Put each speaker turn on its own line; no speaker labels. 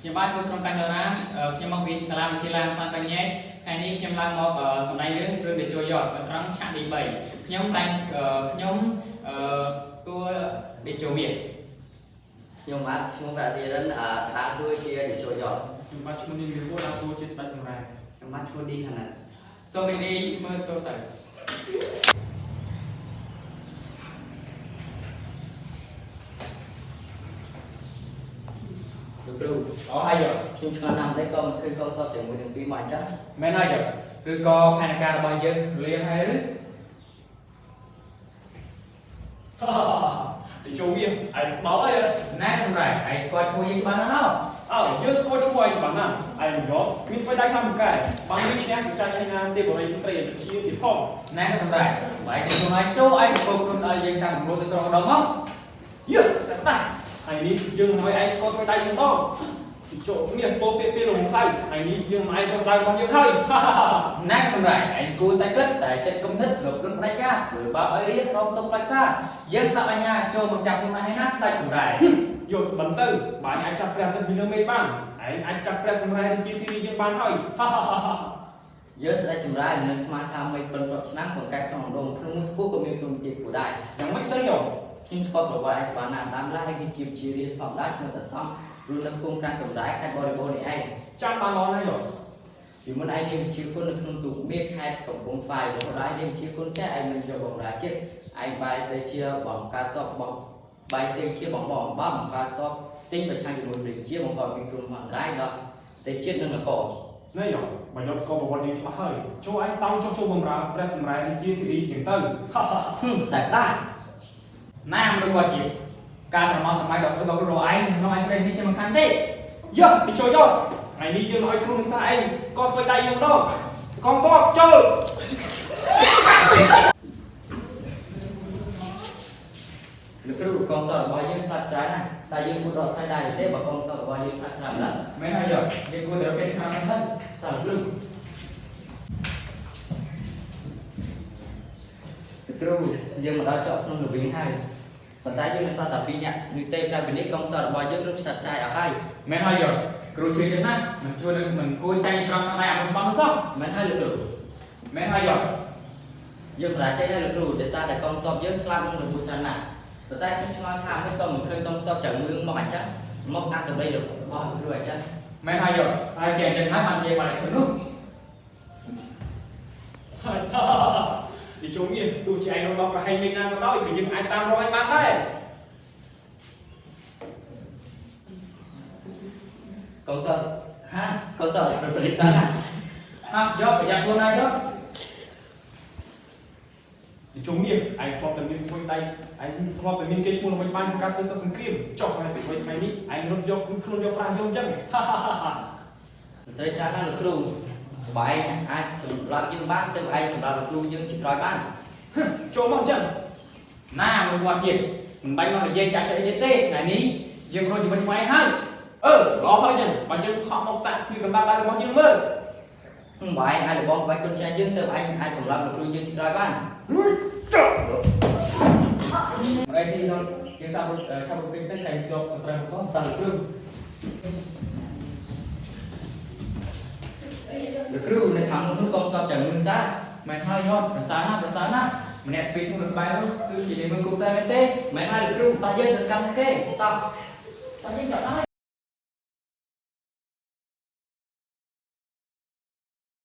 ខ្ញុំបានធ្វើក្នុងកាញ់ដរាខ្ញុំមកពីសាលាវិទ្យាល័យសាស្ត្រកញ្ញែថ្ងៃនេះខ្ញុំឡើងមកសម្ដែងរឿងតេជោយ័តត្រង់ឆាកទី3ខ្ញុំតែងខ្ញុំតួតេជោមាន
ខ្ញុំបាទឈ្មោះប្រាទីរិនដើរតួជាតេជោយ័ត
ខ្ញុំបាទឈ្មោះនាងវិវត្តដើរតួជាស្ដេចសម្រាប់
ខ្ញុំបាទឈ្មោះឌីខាណា
សូមនេះមើលតួទៅ
គ្រូ
អូហើយ
ខ្ញុំឆ្លងតាមលេខក៏មិនឃើញកងទ័ពជាមួយនឹងពីរមកអញ្ចឹង
មែនហើយឬក៏ផែនការរបស់យើងលៀងហើយឬ
ទៅចូលវាឯងដល់ហើយ
ណែសម្រាប់ឯងស្គាល់ឈ្មោះយើងច្បាស់ណាស់
យើងស្គាល់ឈ្មោះឯងច្បាស់ណាស់ឯងយកមានធ្វើដៃខាងមុខកែបានមានឈ្នះចាស់ឆៃណាទេបរិយាស្រីជាទីផង
ណែសម្រាប់បើឯងចូលឲ្យចូលឯងប្រកបខ្លួនឲ្យយើងតាមកម្ពុជាទៅត្រង់ម្ដងមក
យេតែឯនេះយើងមិនឲ្យឯងស្គាល់ធ្វើដៃយើងផងចូលមានពោពាក្យពីរំខាយឯនេះយើងមិនឯងចូលដៃរបស់យើងហើយ
ណែសម្រាប់ឯងគួរតែគិតតែចិត្តគំនិតរករឿងផ្ដាច់ការឬបើឲ្យរៀនក្រុមតុកផ្លាច់សាយើងស្ដាប់អញ្ញាចូលមកចាប់ខ្លួនឯងណាស្ដេចសម្រាប់
យកស្បិនទៅបើឯងអាចចាប់ព្រះទៅពីលើមេបានឯងអាចចាប់ព្រះសម្រាប់ជាទីនេះយើងបានហើយ
យើងស្ដេចសម្រាប់នឹងស្មារតីថាមិនបិណ្ឌ10ឆ្នាំបង្កើតក្នុងដងភ្នំមួយពោះក៏មានភ្នំជាគូដែរ
យ៉ាងម៉េចទៅយក
ខ្ញុំស្គាល់ប្រវត្តិឯងច្បាស់ណាស់តាមឡាយគឺជារៀនធម្មតាឈ្មោះតសំរស់នៅភូមិប្រាំងសម្ដែងខេត្តបរិបូរណ៍នេះឯង
ចាំបានដល់ហើយយក
ពីមុនឯងរៀនជាគុណនៅក្នុងទូមាសខេត្តកំពង់ស្វាយរហូតដល់រៀនជាគុណចេះឯងមិនយកបម្រើជាតិឯងបែរទៅជាបង្កើតតបបងបែរទៅជាបងបង្កើតតបទិញប្រឆាំងជាមួយរាជាបង្កពីក្រុមអន្តរាយដល់ទៅជាតិនិងនគរ
នេះយកបើយកស្គាល់ប្រវត្តិយើងច្បាស់ហើយចូលឯងតោងចុះចូលបម្រើព្រះសម្រាប់រាជាធីរីយ៉ាងទៅ
តែដែរ
ណាមនុស្សគាត់ជាការស្រមោលសម័យដ៏ស្អុករបស់ឯងក្នុងឯងស្រីនេះជាមិនខានទេ
យកទីចូលយកថ្ងៃនេះយើងឲ្យគ្រូសាឯងស្គាល់ធ្វើដៃយើងម្ដងកងទ័ពចូល
លោកគ្រូកងទ័ពរបស់យើងសាច់ច្រើនណាស់តែយើងគួររកថៃដែរទេបើកងទ័ពរបស់យើងសាច់ច្រើនណាស់
មែនហើយយកយើងគួរតែរកពេលខាងហ្នឹងទៅ
សាគ្រូគ្រូយើងមកដល់ជាប់ក្នុងល្វីងហើយប៉ុន្តែយើងនៅសល់តែ2នាក់នេះទេតែពីនេះកងទ័ពរបស់យើងរត់ខ្សាត់ចាយអស់ហើយ
មែនហើយយកគ្រូជឿចឹងណាមិនជួយមិនគួរចាញ់ត្រង់ស្នាដៃអារបស់សោះ
មែនហើយលោកគ្រូ
មែនហើយយក
យើងបរាជ័យហើយលោកគ្រូដោយសារតែកងទ័ពយើងស្លាប់នឹងរបួសច្រើនណាស់ប៉ុន្តែខ្ញុំឆ្លងថាមិនក៏មិនឃើញកងទ័ពចាំងឿងមកអញ្ចឹងមកតាមសម្ដីរបស់គ្រូអញ្ចឹង
មែនហើយយកហើយជាអញ្ចឹងហើយបានជាបាត់ខ្លួននោះ
ទីចូលមានទោះជាឯងរកប្រហែលលេងណាក៏ដោយគឺយើងអាចតាមរកឯងបានដែរ
កងទ័ពហាកងទ័ពស្រីតា
យកប្រយ័ត្នខ្លួនឯងយក
ទីចូលមានឯងធ្លាប់តែមានមួយដៃឯងធ្លាប់តែមានគេឈ្មោះល្បីបានក្នុងការធ្វើសង្គ្រាមចុះហើយពីថ្ងៃនេះឯងរត់យកខ្លួនយកប្រាស់យកអញ្ចឹង
ស្រីច្រើនណាស់លោកគ្រូបាយអាចសម្រាប់យើងបានទៅឯងសម្រាប់លោកគ្រូយើងជាក្រោយបាន
ចូលមកអញ្ចឹង
ណាមួយគាត់ជាតិមិនបាច់មកនិយាយចាច់អីទេថ្ងៃនេះយើងរត់ជាមួយស្វ័យហើយ
ល្អហើយអញ្ចឹងបើយើងខកមកសាកស្គាល់កណ្ដាលដៃរបស់យើងមើល
បាយអាចរបស់បាយគុណចាស់យើងទៅឯងអាចសម្រាប់លោកគ្រូយើងជាក្រោយបាន
ចុះ
អីទីនោះយើងសាប់ឆាប់ទៅតែជាប់ទៅត្រឹមផង
តើលោកគ្រូលោកគ្រូនៅខាងនោះកងទ័ពចាំងឿងតា
មែនហើយយកប្រសើរណាស់ម្នាក់ស្ពីតក្នុងបាយនោះគឺជាមើលគូផ្សេងមែនទេ
មែនហើយលោកគ្រូ
តោះយើងទៅស្កាំគេ
តោះ
យើងចាប់ហើយ